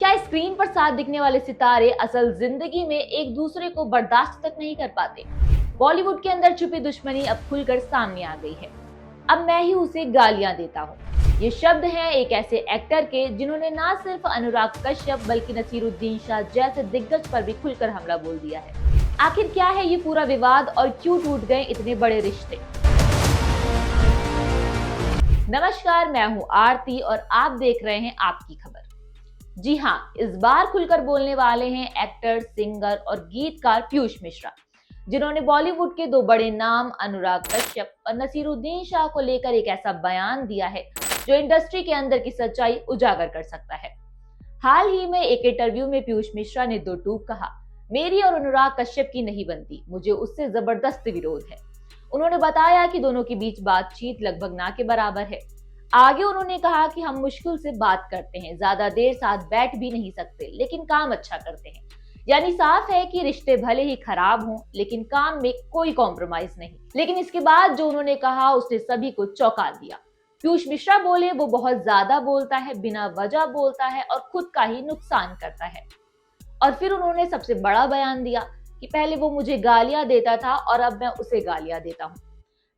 क्या स्क्रीन पर साथ दिखने वाले सितारे असल जिंदगी में एक दूसरे को बर्दाश्त तक नहीं कर पाते? बॉलीवुड के अंदर छुपी दुश्मनी अब खुलकर सामने आ गई है। अब मैं ही उसे गालियां देता हूँ, ये शब्द हैं एक ऐसे एक्टर के जिन्होंने ना सिर्फ अनुराग कश्यप बल्कि नसीरुद्दीन शाह जैसे दिग्गज पर भी खुलकर हमला बोल दिया है। आखिर क्या है ये पूरा विवाद और क्यों टूट गए इतने बड़े रिश्ते? नमस्कार, मैं हूँ आरती और आप देख रहे हैं आपकी खबर। जी हाँ, इस बार खुलकर बोलने वाले हैं एक्टर, सिंगर और गीतकार पीयूष मिश्रा, जिन्होंने बॉलीवुड के दो बड़े नाम अनुराग कश्यप और नसीरुद्दीन शाह को लेकर एक ऐसा बयान दिया है जो इंडस्ट्री के अंदर की सच्चाई उजागर कर सकता है। हाल ही में एक इंटरव्यू में पीयूष मिश्रा ने दो टूक कहा, मेरी और अनुराग कश्यप की नहीं बनती, मुझे उससे जबरदस्त विरोध है। उन्होंने बताया कि दोनों के बीच बातचीत लगभग ना के बराबर है। आगे उन्होंने कहा कि हम मुश्किल से बात करते हैं, ज्यादा देर साथ बैठ भी नहीं सकते, लेकिन काम अच्छा करते हैं। यानी साफ है कि रिश्ते भले ही खराब हों, लेकिन काम में कोई कॉम्प्रोमाइज नहीं। लेकिन इसके बाद जो उन्होंने कहा उसने सभी को चौंका दिया। पीयूष मिश्रा बोले, वो बहुत ज्यादा बोलता है, बिना वजह बोलता है और खुद का ही नुकसान करता है। और फिर उन्होंने सबसे बड़ा बयान दिया कि पहले वो मुझे गालियां देता था और अब मैं उसे गालियां देता हूँ।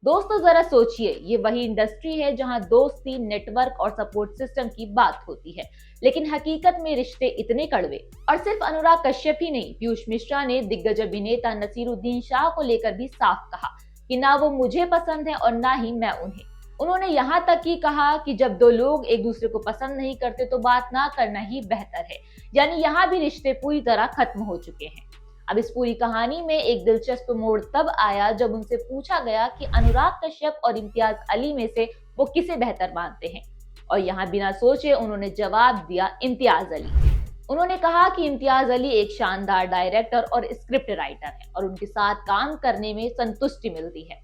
दोस्तों जरा सोचिए, ये वही इंडस्ट्री है जहां दोस्ती, नेटवर्क और सपोर्ट सिस्टम की बात होती है, लेकिन हकीकत में रिश्ते इतने कड़वे। और सिर्फ अनुराग कश्यप ही नहीं, पीयूष मिश्रा ने दिग्गज अभिनेता नसीरुद्दीन शाह को लेकर भी साफ कहा कि ना वो मुझे पसंद है और ना ही मैं उन्हें। उन्होंने यहाँ तक ही कहा कि जब दो लोग एक दूसरे को पसंद नहीं करते तो बात ना करना ही बेहतर है। यानी यहाँ भी रिश्ते पूरी तरह खत्म हो चुके हैं। अब इस पूरी कहानी में एक दिलचस्प मोड़ तब आया जब उनसे पूछा गया कि अनुराग कश्यप और इम्तियाज अली में से वो किसे बेहतर मानते हैं, और यहाँ बिना सोचे उन्होंने जवाब दिया इम्तियाज अली। उन्होंने कहा कि इम्तियाज अली एक शानदार डायरेक्टर और स्क्रिप्ट राइटर है और उनके साथ काम करने में संतुष्टि मिलती है।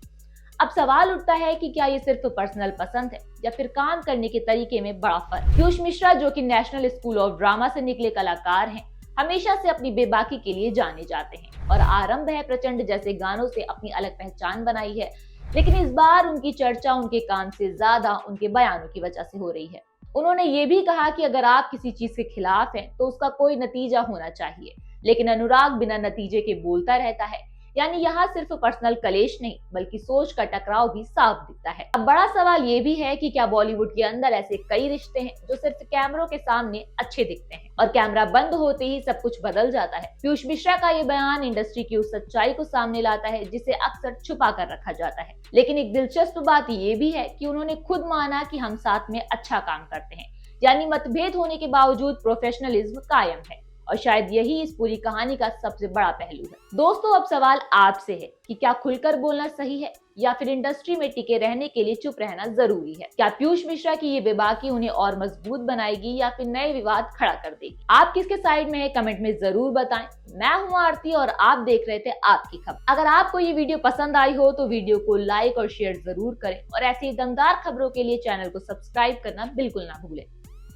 अब सवाल उठता है कि क्या ये सिर्फ पर्सनल पसंद है या फिर काम करने के तरीके में बड़ा फर्क। पीयूष मिश्रा, जो कि नेशनल स्कूल ऑफ ड्रामा से निकले कलाकार हैं, हमेशा से अपनी बेबाकी के लिए जाने जाते हैं और आरंभ है प्रचंड जैसे गानों से अपनी अलग पहचान बनाई है। लेकिन इस बार उनकी चर्चा उनके काम से ज्यादा उनके बयानों की वजह से हो रही है। उन्होंने ये भी कहा कि अगर आप किसी चीज के खिलाफ हैं तो उसका कोई नतीजा होना चाहिए, लेकिन अनुराग बिना नतीजे के बोलता रहता है। यानी यहाँ सिर्फ पर्सनल कलेश नहीं बल्कि सोच का टकराव भी साफ दिखता है। अब बड़ा सवाल ये भी है कि क्या बॉलीवुड के अंदर ऐसे कई रिश्ते हैं जो सिर्फ कैमरों के सामने अच्छे दिखते हैं और कैमरा बंद होते ही सब कुछ बदल जाता है। पीयूष मिश्रा का ये बयान इंडस्ट्री की उस सच्चाई को सामने लाता है जिसे अक्सर छुपा कर रखा जाता है। लेकिन एक दिलचस्प बात ये भी है कि उन्होंने खुद माना कि हम साथ में अच्छा काम करते हैं, यानी मतभेद होने के बावजूद प्रोफेशनलिज्म कायम है। और शायद यही इस पूरी कहानी का सबसे बड़ा पहलू है। दोस्तों, अब सवाल आपसे है कि क्या खुलकर बोलना सही है या फिर इंडस्ट्री में टिके रहने के लिए चुप रहना जरूरी है? क्या पीयूष मिश्रा की ये बेबाकी उन्हें और मजबूत बनाएगी या फिर नए विवाद खड़ा कर देगी? आप किसके साइड में है, कमेंट में जरूर बताएं। मैं हूँ आरती और आप देख रहे थे आपकी खबर। अगर आपको ये वीडियो पसंद आई हो तो वीडियो को लाइक और शेयर जरूर करें और ऐसी दमदार खबरों के लिए चैनल को सब्सक्राइब करना बिल्कुल ना भूलें।